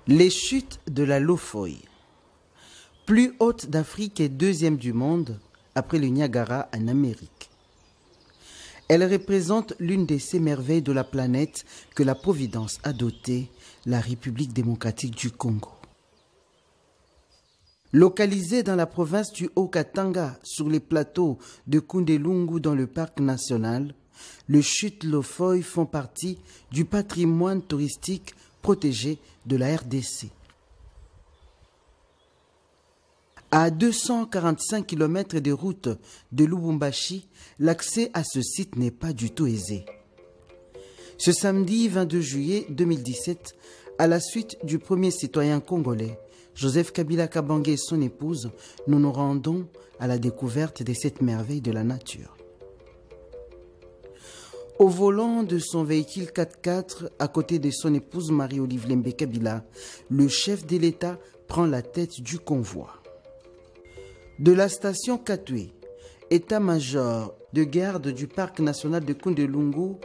Les chutes de la Lofoï. Plus haute d'Afrique et deuxième du monde, après le Niagara en Amérique. Elle représente l'une de ces merveilles de la planète que la Providence a dotée, la République démocratique du Congo. Localisée dans la province du Haut-Katanga, sur les plateaux de Kundelungu dans le parc national, les chutes Lofoï font partie du patrimoine touristique protégé de la RDC. À 245 km de route de Lubumbashi, l'accès à ce site n'est pas du tout aisé. Ce samedi 22 juillet 2017, à la suite du premier citoyen congolais, Joseph Kabila Kabange et son épouse, nous nous rendons à la découverte de cette merveille de la nature. Au volant de son véhicule 4x4, à côté de son épouse Marie-Olive Lembe Kabila, le chef de l'État prend la tête du convoi. De la station Katwe, état-major de garde du parc national de Kundelungu,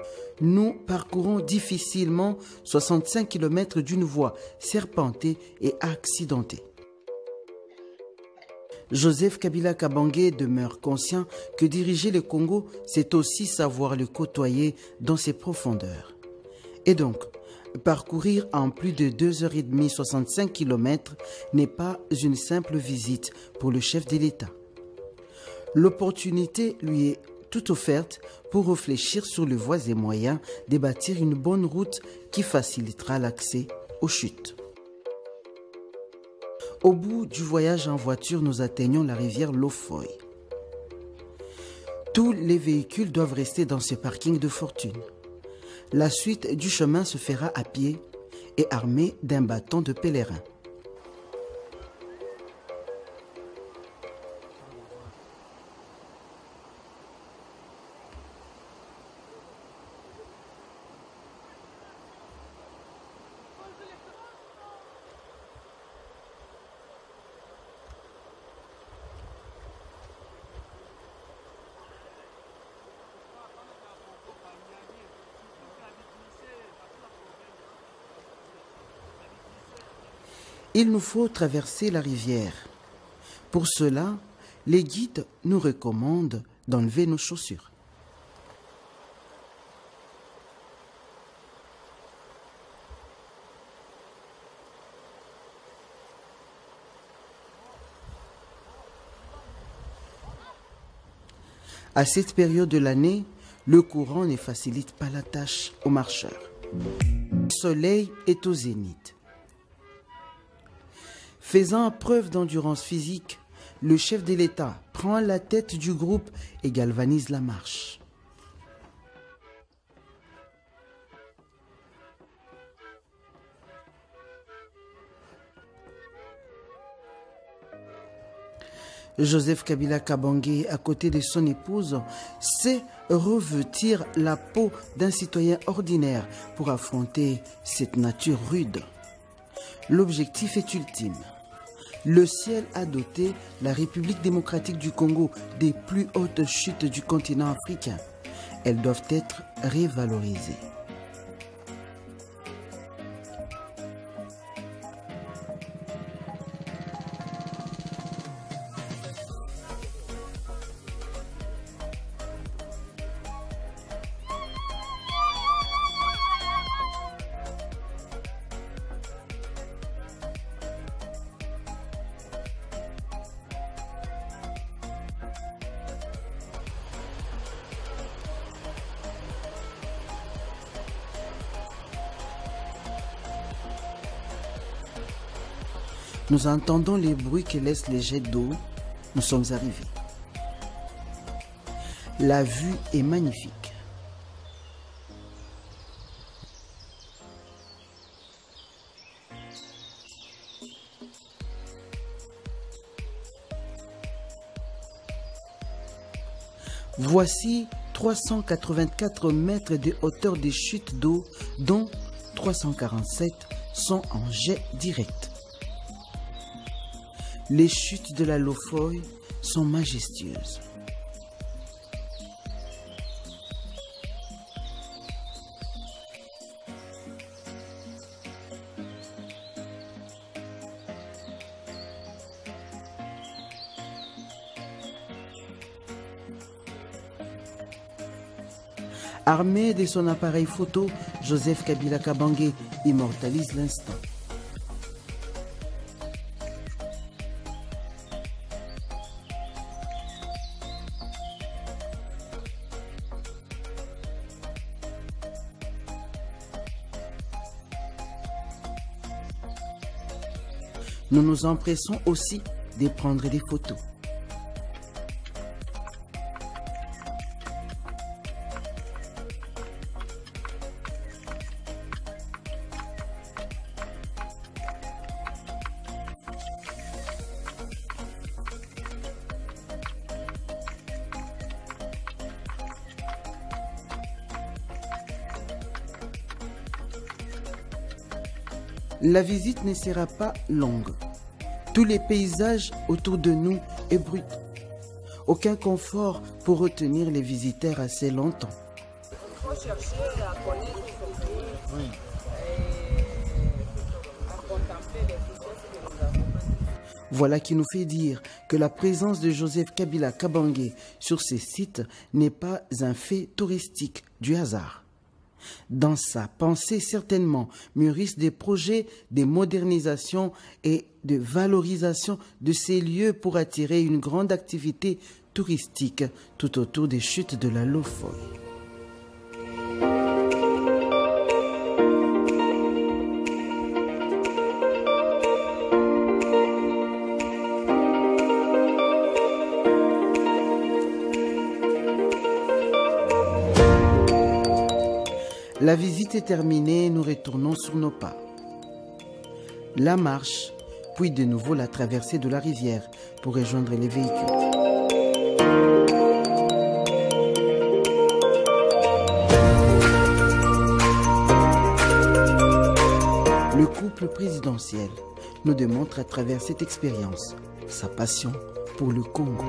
nous parcourons difficilement 65 km d'une voie serpentée et accidentée. Joseph Kabila Kabange demeure conscient que diriger le Congo, c'est aussi savoir le côtoyer dans ses profondeurs. Et donc, parcourir en plus de 2h30 65 km n'est pas une simple visite pour le chef de l'État. L'opportunité lui est toute offerte pour réfléchir sur les voies et moyens de bâtir une bonne route qui facilitera l'accès aux chutes. Au bout du voyage en voiture, nous atteignons la rivière Lofoï. Tous les véhicules doivent rester dans ce parking de fortune. La suite du chemin se fera à pied et armé d'un bâton de pèlerin. Il nous faut traverser la rivière. Pour cela, les guides nous recommandent d'enlever nos chaussures. À cette période de l'année, le courant ne facilite pas la tâche aux marcheurs. Le soleil est au zénith. Faisant preuve d'endurance physique, le chef de l'État prend la tête du groupe et galvanise la marche. Joseph Kabila Kabange, à côté de son épouse, sait revêtir la peau d'un citoyen ordinaire pour affronter cette nature rude. L'objectif est ultime. Le ciel a doté la République démocratique du Congo des plus hautes chutes du continent africain. Elles doivent être révalorisées. Nous entendons les bruits que laissent les jets d'eau. Nous sommes arrivés. La vue est magnifique. Voici 384 mètres de hauteur de chute d'eau, dont 347 sont en jet direct. Les chutes de la Lofoï sont majestueuses. Armé de son appareil photo, Joseph Kabila Kabange immortalise l'instant. Nous nous empressons aussi de prendre des photos. La visite ne sera pas longue. Tous les paysages autour de nous est brut. Aucun confort pour retenir les visiteurs assez longtemps. Il faut chercher à connaître son pays et à contempler les richesses que nous avons. Voilà qui nous fait dire que la présence de Joseph Kabila Kabange sur ces sites n'est pas un fait touristique du hasard. Dans sa pensée, certainement, mûrissent des projets de modernisation et de valorisation de ces lieux pour attirer une grande activité touristique tout autour des chutes de la Lofoye. La visite est terminée, nous retournons sur nos pas. La marche, puis de nouveau la traversée de la rivière pour rejoindre les véhicules. Le couple présidentiel nous démontre à travers cette expérience sa passion pour le Congo.